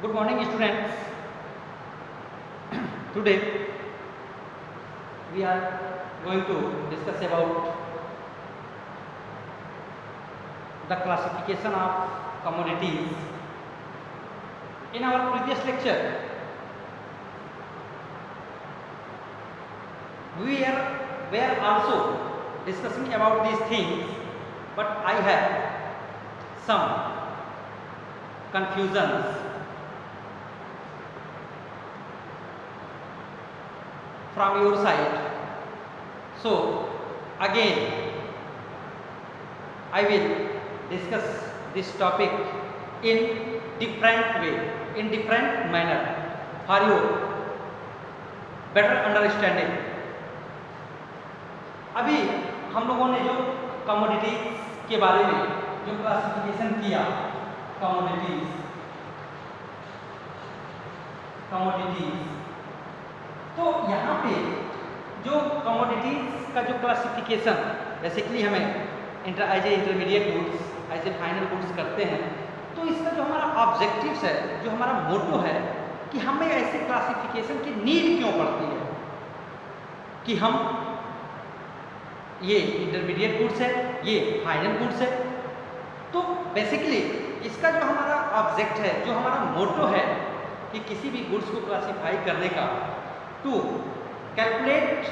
Good morning, students. Today we are going to discuss about the classification of commodities. In our previous lecture, we were also discussing about these things, but I have some confusions from your side. So again I will discuss this topic in different way, in different manner for your better understanding. अभी हम लोगों ने जो commodities के बारे में जो classification किया, कमोडिटीज तो यहाँ पे जो कमोडिटीज का जो क्लासिफिकेशन बेसिकली हमें as a intermediate goods as a final goods करते हैं, तो इसका जो हमारा ऑब्जेक्टिव्स है, जो हमारा मोटो है कि हमें ऐसे क्लासिफिकेशन की नीड क्यों पड़ती है कि हम ये इंटरमीडिएट गुड्स है, ये फाइनल गुड्स है। तो बेसिकली इसका जो हमारा ऑब्जेक्ट है, जो हमारा मोटो है कि किसी भी गुड्स को क्लासिफाई करने का, to calculate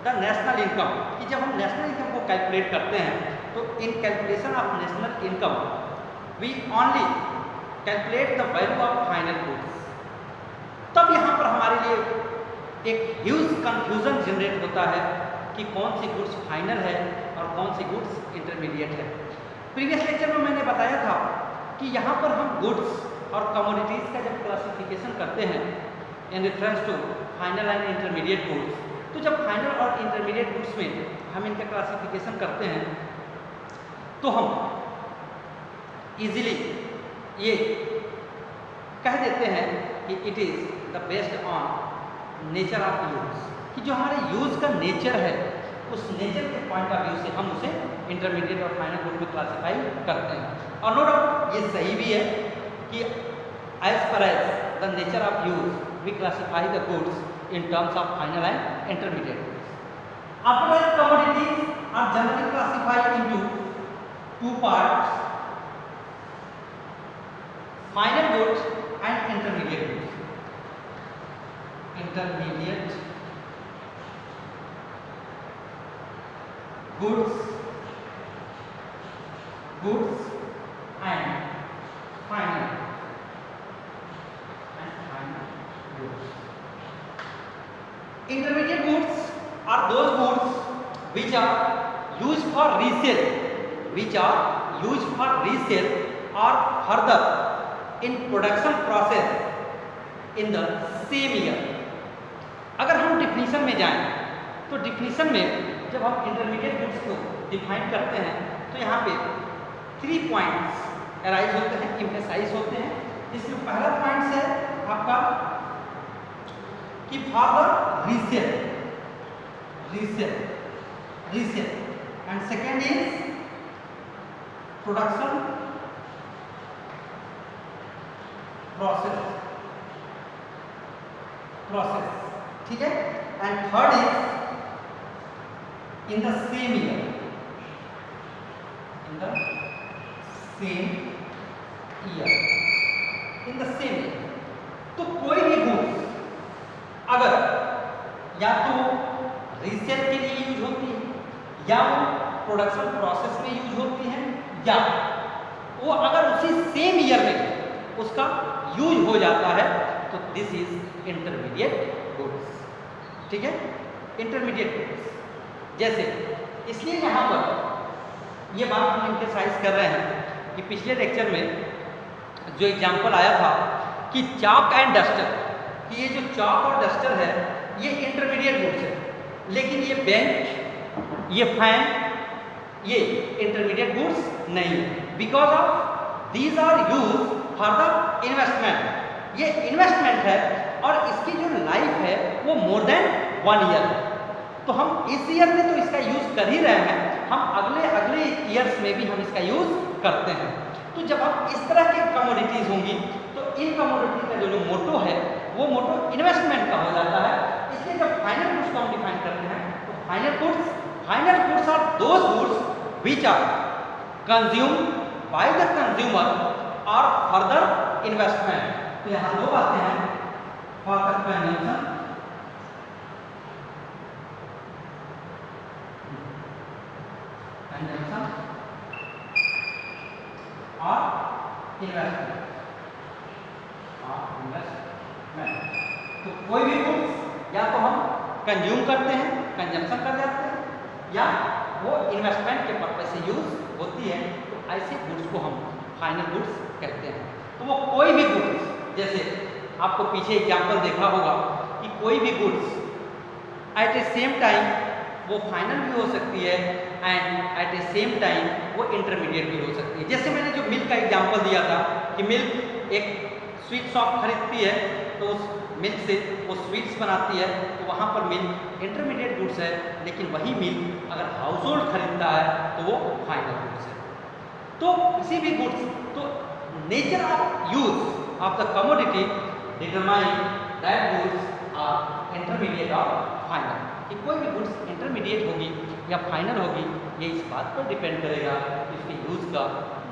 the national income, कि जब हम नेशनल इनकम को कैलकुलेट करते हैं तो in calculation of national income we only calculate the value of final goods. तब यहाँ पर हमारे लिए एक ह्यूज कंफ्यूजन जनरेट होता है कि कौन सी गुड्स फाइनल है और कौन सी गुड्स इंटरमीडिएट है। प्रीवियस लेक्चर में मैंने बताया था कि यहाँ पर हम गुड्स और कमोडिटीज़ का जब क्लासिफिकेशन करते हैं in reference to final and intermediate goods, तो जब फाइनल और इंटरमीडिएट गुड्स में हम इनका क्लासिफिकेशन करते हैं तो हम इजीली ये कह देते हैं कि it is the based on nature of use, कि जो हमारे यूज़ का नेचर है उस नेचर के पॉइंट ऑफ व्यू से हम उसे इंटरमीडिएट और फाइनल गुड में क्लासीफाई करते हैं। और नो डाउट ये सही भी है कि एज पर as the nature of use we classify the goods in terms of final and intermediate goods. After commodities are generally classified into two parts, final goods and intermediate goods. Intermediate goods and final goods. Intermediate goods are those goods which are used for resale, or further in production process in the same year. अगर हम definition में जाएं तो definition में जब हम intermediate goods को define करते हैं तो यहाँ पे 3 पॉइंट्स अराइज होते हैं, एम्फेसाइज होते हैं। इसमें पहला पॉइंट है आपका कि for the resale and second is production process, ठीक है। And third is in the same year, तो कोई भी गुड्स अगर या तो रीसेल के लिए यूज होती है या वो प्रोडक्शन प्रोसेस में यूज होती है या वो अगर उसी सेम ईयर में उसका यूज हो जाता है तो दिस इज इंटरमीडिएट गुड्स, ठीक है। इंटरमीडिएट गुड्स जैसे, इसलिए यहाँ पर ये बात हम एम्फसाइज कर रहे हैं कि पिछले लेक्चर में जो एग्जाम्पल आया था कि चॉक एंड डस्टर, कि ये जो चॉक और डस्टर है ये इंटरमीडिएट गुड्स है, लेकिन ये बेंच, ये फैन, ये इंटरमीडिएट गुड्स नहीं है, because of these are use for the investment. ये इन्वेस्टमेंट है और इसकी जो लाइफ है वो मोर देन 1 ईयर है। तो हम इस ईयर में तो इसका यूज कर ही रहे हैं, हम अगले ईयर्स में भी हम इसका यूज करते हैं। तो जब हम इस तरह की कमोडिटीज होंगी तो इन कमोडिटी का जो मोटो है वो मोटो इन्वेस्टमेंट का हो जाता है। इसलिए जब फाइनल गुड्स को हम डिफाइन करते हैं तो final goods are those goods which are consumed by the consumer और फर्दर इन्वेस्टमेंट। तो यहाँ दो बातें हैं, फॉर द कंजम्पशन और इन्वेस्टमेंट। तो कोई भी गुड्स या तो हम कंज्यूम करते हैं, कंजम्पशन कर जाते हैं, या वो इन्वेस्टमेंट के पर्पज से यूज होती है, तो ऐसे गुड्स को हम फाइनल गुड्स कहते हैं। तो वो कोई भी गुड्स, जैसे आपको पीछे एग्जाम्पल देखा होगा कि कोई भी goods at a same time वो फाइनल भी हो सकती है and at a same time वो इंटरमीडिएट भी हो सकती है। जैसे मैंने जो मिल्क का एग्जाम्पल दिया था कि मिल्क एक स्वीट शॉप खरीदती है तो उस मिल्क से वो स्वीट्स बनाती है, तो वहाँ पर मिल्क इंटरमीडिएट गुड्स है, लेकिन वही मिल्क अगर हाउस होल्ड खरीदता है तो वो फाइनल गुड्स है। तो किसी भी गुड्स, तो nature of use of the commodity determine that goods are intermediate और फाइनल। कि कोई भी गुड्स इंटरमीडिएट होगी या फाइनल होगी, ये इस बात पर डिपेंड करेगा कि उसके यूज का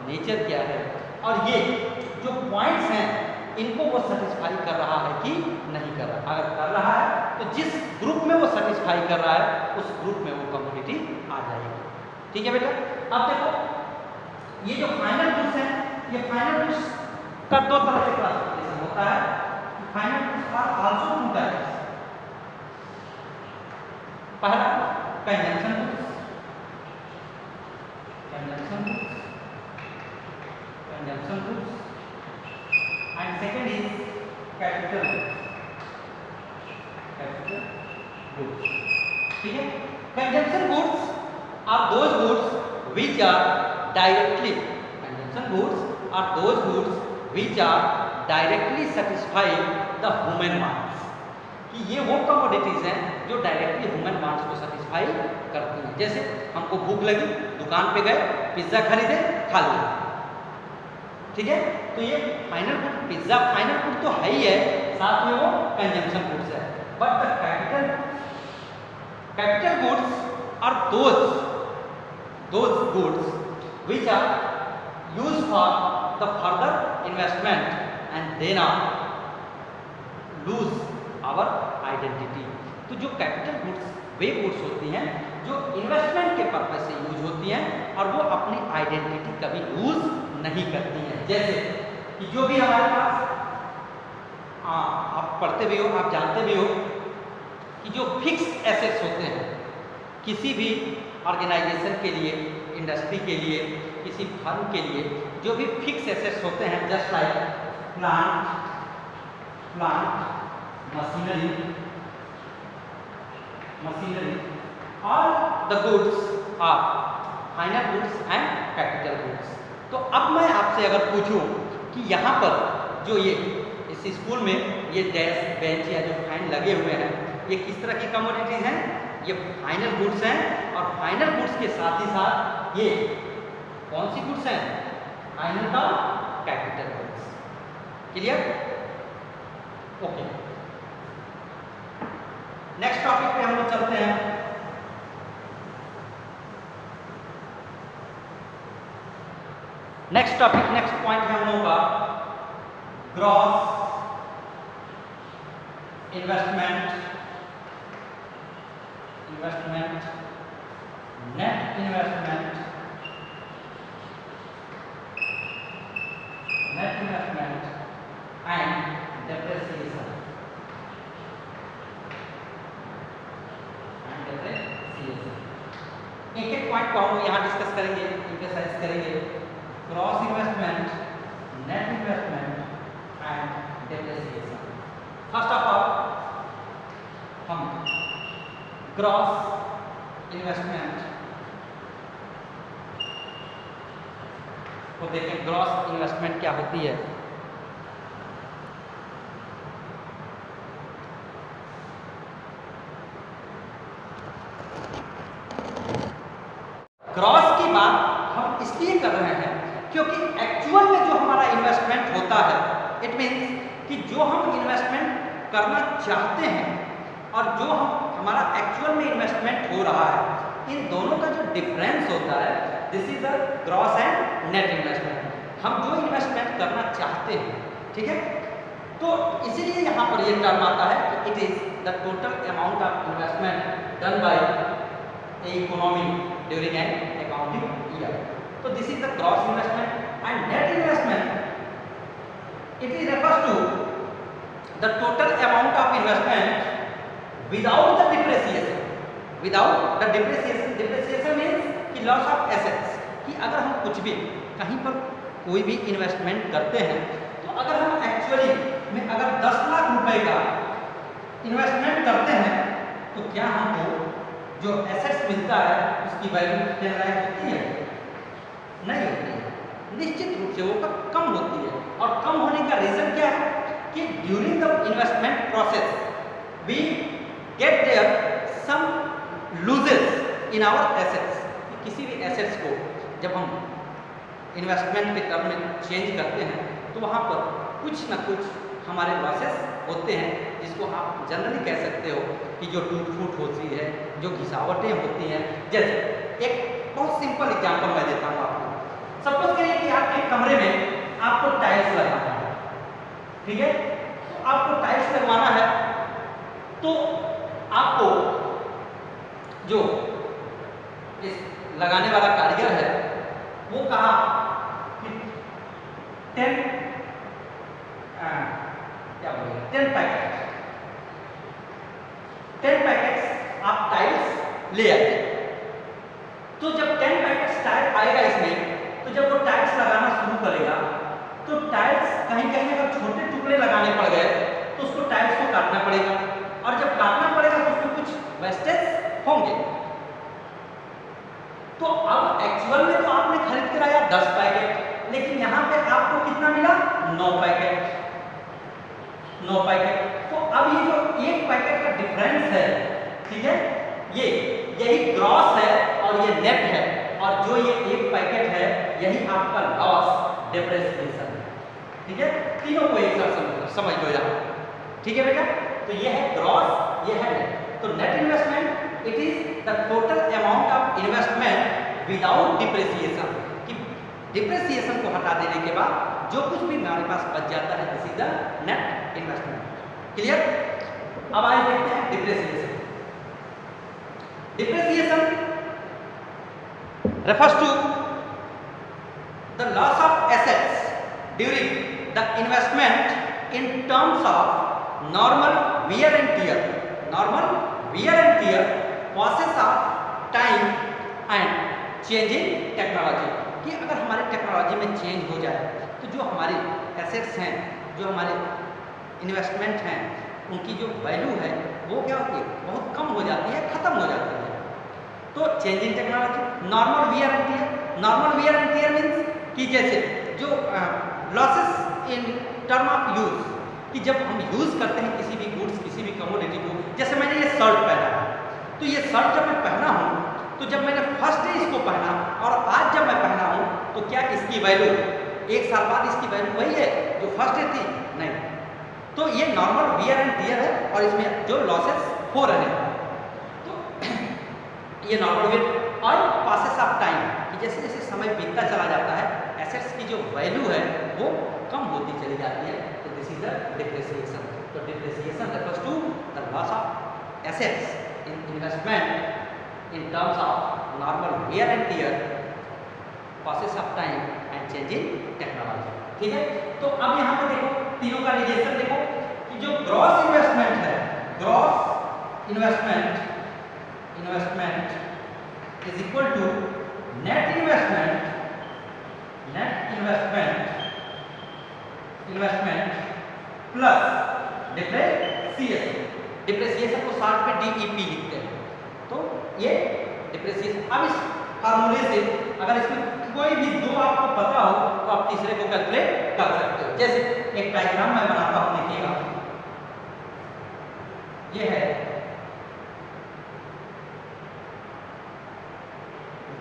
नेचर क्या है, और ये जो पॉइंट्स हैं इनको वो सेटिस्फाई कर रहा है कि नहीं कर रहा। अगर कर रहा है तो जिस ग्रुप में वो सेटिस्फाई कर रहा है उस ग्रुप में वो कमोडिटी आ जाएगी। ठीक है बेटा, अब देखो ये जो फाइनल गुड्स हैं, ये फाइनल गुड्स का दो तरह से क्लासिफिकेशन होता है। Final goods are also two types. पहला consumption goods, and second is capital goods। ठीक है, consumption goods are those goods which are directly satisfy the human wants. कि ये वो कमोडिटीज हैं जो डायरेक्टली ह्यूमन वांट्स को सेटिस्फाई करती हैं। जैसे हमको भूख लगी, दुकान पे गए, पिज्जा खरीदे, खा लिया। ठीक है, तो ये final good, pizza final good तो है ही है, साथ में वो कंजम्पशन गुड्स है। But the capital goods are those goods which are use for the further investment and then lose our identity. तो जो कैपिटल गुड्स वे गुड्स होती हैं जो इन्वेस्टमेंट के पर्पज से यूज होती हैं और वो अपनी आइडेंटिटी कभी लूज नहीं करती हैं। जैसे कि जो भी हमारे पास आप पढ़ते भी हो, आप जानते भी हो कि जो फिक्स्ड एसेट्स होते हैं किसी भी ऑर्गेनाइजेशन के लिए, इंडस्ट्री के लिए, किसी फर्म के लिए, जो भी फिक्स एसेट्स होते हैं जस्ट लाइक प्लांट, मशीनरी और the goods are final goods and capital goods. तो अब मैं आपसे अगर पूछूं कि यहाँ पर जो ये इस स्कूल में ये डेस्क, बेंच या जो फैन लगे हुए हैं, ये किस तरह की कमोडिटीज हैं? ये फाइनल गुड्स हैं, और फाइनल गुड्स के साथ ही साथ ये कौन सी गुड्स हैं? फाइनल का capital goods. Clear? Okay, next topic पे हम लोग चलते हैं। नेक्स्ट टॉपिक, नेक्स्ट पॉइंट है हम लोगों का gross investment, net investment and depreciation. एक एक पॉइंट को हम यहाँ डिस्कस करेंगे, एम्फसाइज करेंगे। Gross investment, net investment and depreciation. First of all हम ग्रॉस इन्वेस्टमेंट को देखें। ग्रॉस इन्वेस्टमेंट क्या होती है? ग्रॉस की बात हम इसलिए कर रहे हैं क्योंकि एक्चुअल में जो हमारा इन्वेस्टमेंट होता है, इट मीन्स करना चाहते हैं और जो हमारा एक्चुअल में इन्वेस्टमेंट हो रहा है, इन दोनों का जो डिफरेंस होता है, this is the gross and net investment. हम जो इन्वेस्टमेंट करना चाहते हैं, ठीक है, तो इसीलिए यहाँ पर ये टर्म आता है कि it is the total amount of investment done by a economy during an accounting year. तो this is the gross investment and net investment, it is refers to the total amount of investment without the depreciation, without the depreciation। depreciation means कि loss of assets, कि अगर हम कुछ भी कहीं पर कोई भी इन्वेस्टमेंट करते हैं, तो अगर हम एक्चुअली में अगर 10 लाख रुपए का इन्वेस्टमेंट करते हैं, तो क्या हमको जो एसेट्स मिलता है उसकी वैल्यू 10 लाख होती है? नहीं होती है, निश्चित रूप से वो कम होती है। और कम होने का रीजन क्या है कि during the investment process we get there some losses in our assets. किसी भी एसेट्स को जब हम इन्वेस्टमेंट के टर्म में चेंज करते हैं, तो वहाँ पर कुछ ना कुछ हमारे लॉसेस होते हैं, जिसको आप जनरली कह सकते हो कि जो टूट फूट होती है, जो घिसावटें होती हैं। जैसे एक बहुत सिंपल एग्जाम्पल मैं देता हूँ आपको। सपोज करिए कि आपके कमरे में आपको टाइल्स लगाना है, ठीक है, तो आपको टाइल्स लगवाना है, तो आपको जो इस लगाने वाला कारीगर है वो कहा कि 10 पैकेट्स आप टाइल्स ले आए। तो जब 10 पैकेट्स टाइल्स आएगा इसमें, तो जब वो टाइल्स लगाना शुरू करेगा, तो टाइल्स कहीं कहीं अगर छोटे टुकड़े लगाने पड़ गए, तो उसको टाइल्स को काटना पड़ेगा, और जब काटना पड़ेगा तो उसमें कुछ वेस्टेज होंगे। तो अब एक्चुअल में तो आपने खरीद के लाया 10 पैकेट, लेकिन यहाँ पे आपको कितना मिला? 9 पैकेट। तो अब ये जो 1 पैकेट का डिफरेंस है, ठीक है, यही ग्रॉस है और ये नेट है, और जो ये 1 पैकेट है यही आपका लॉस डेप्रिसिएशन है, ठीक है। तीनों को एक साथ समझ लो यहाँ, ठीक है बेटा। तो ये है ग्रॉस, ये है नेट। तो net investment it is the total amount of investment without depreciation, कि डिप्रिसिएशन को हटा देने के बाद जो कुछ भी हमारे पास बच जाता है, this is the net investment. Clear? अब आइए देखते हैं depreciation. Depreciation refers to the loss of assets during the investment in terms of normal wear and tear, process of time and changing technology। कि अगर हमारे टेक्नोलॉजी में change हो जाए, तो जो हमारे एसेट्स हैं, जो हमारे इन्वेस्टमेंट हैं, उनकी जो वैल्यू है वो क्या होती है? बहुत कम हो जाती है, खत्म हो जाती है। तो changing technology, normal wear and tier means कि जैसे जो losses in term of use, कि जब हम यूज करते हैं किसी भी गुड्स, किसी भी कमोडिटी को, जैसे मैंने ये शर्ट पहना है, तो ये शर्ट जब मैं पहना हूँ, तो जब मैंने फर्स्ट डे इसको पहना और आज जब मैं पहना हूँ, तो क्या इसकी वैल्यू 1 साल बाद इसकी वैल्यू वही है जो फर्स्ट डे थी? नहीं। तो ये नॉर्मल वियर एंड टियर है, और इसमें जो लॉसेस हो रहे हैं, ये नॉर्मल वियर और पासेस ऑफ टाइम, कि जैसे जैसे समय बीतता चला जाता है, एसेट्स की जो वैल्यू है वो कम होती चली जाती है। तो दिस इज द डिप्रिसिएशन। तो depreciation refers to the loss of assets in investment in terms of normal wear and tear, passes of time and changing technology. ठीक है, तो अब यहाँ पे देखो तीनों का रिलेशन देखो कि जो ग्रॉस इन्वेस्टमेंट है, gross investment is equal to net investment plus depreciation को शॉर्ट पे DEP लिखते हैं। तो ये डिप्रेसिएशन। अब इस फार्मूले से अगर इसमें कोई भी दो आपको पता हो, तो आप तीसरे को कैलकुलेट कर सकते हो। जैसे एक डायग्राम मैं बनाता हूं, देखिएगा, ये है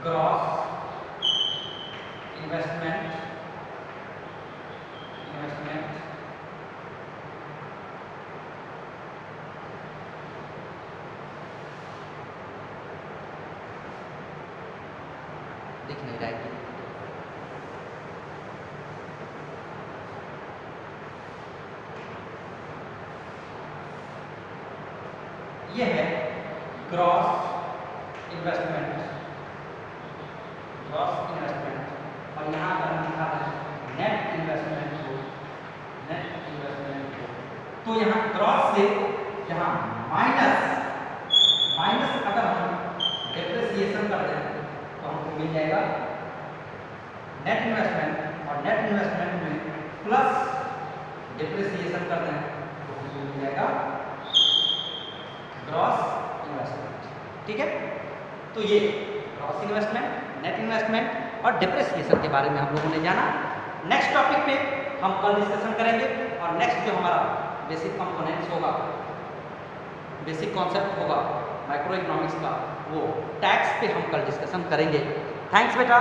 ग्रॉस इन्वेस्टमेंट दिख नहीं रहा है। ये है ग्रॉस इन्वेस्टमेंट, ग्रॉस इन्वेस्टमेंट, और यहाँ पर हम लिखा है नेट इन्वेस्टमेंट को, नेट इन्वेस्टमेंट को। तो यहाँ ग्रॉस से यहाँ माइनस अगर हम डेप्रिसिएशन कर दें तो हमको मिल जाएगा नेट इन्वेस्टमेंट, और नेट इन्वेस्टमेंट में प्लस डेप्रिसिएशन कर दें तो हमको मिल जाएगा ग्रॉस इन्वेस्टमेंट। ठीक है, तो ये ग्रॉस इन्वेस्टमेंट, नेट इन्वेस्टमेंट और डेप्रिसिएशन के बारे में हम लोगों ने जाना। नेक्स्ट टॉपिक पे हम कल डिस्कशन करेंगे, और नेक्स्ट जो हमारा बेसिक कंपोनेंट्स होगा, बेसिक कॉन्सेप्ट होगा माइक्रो इकोनॉमिक्स का, वो टैक्स पे हम कल डिस्कशन करेंगे। थैंक्स बेटा।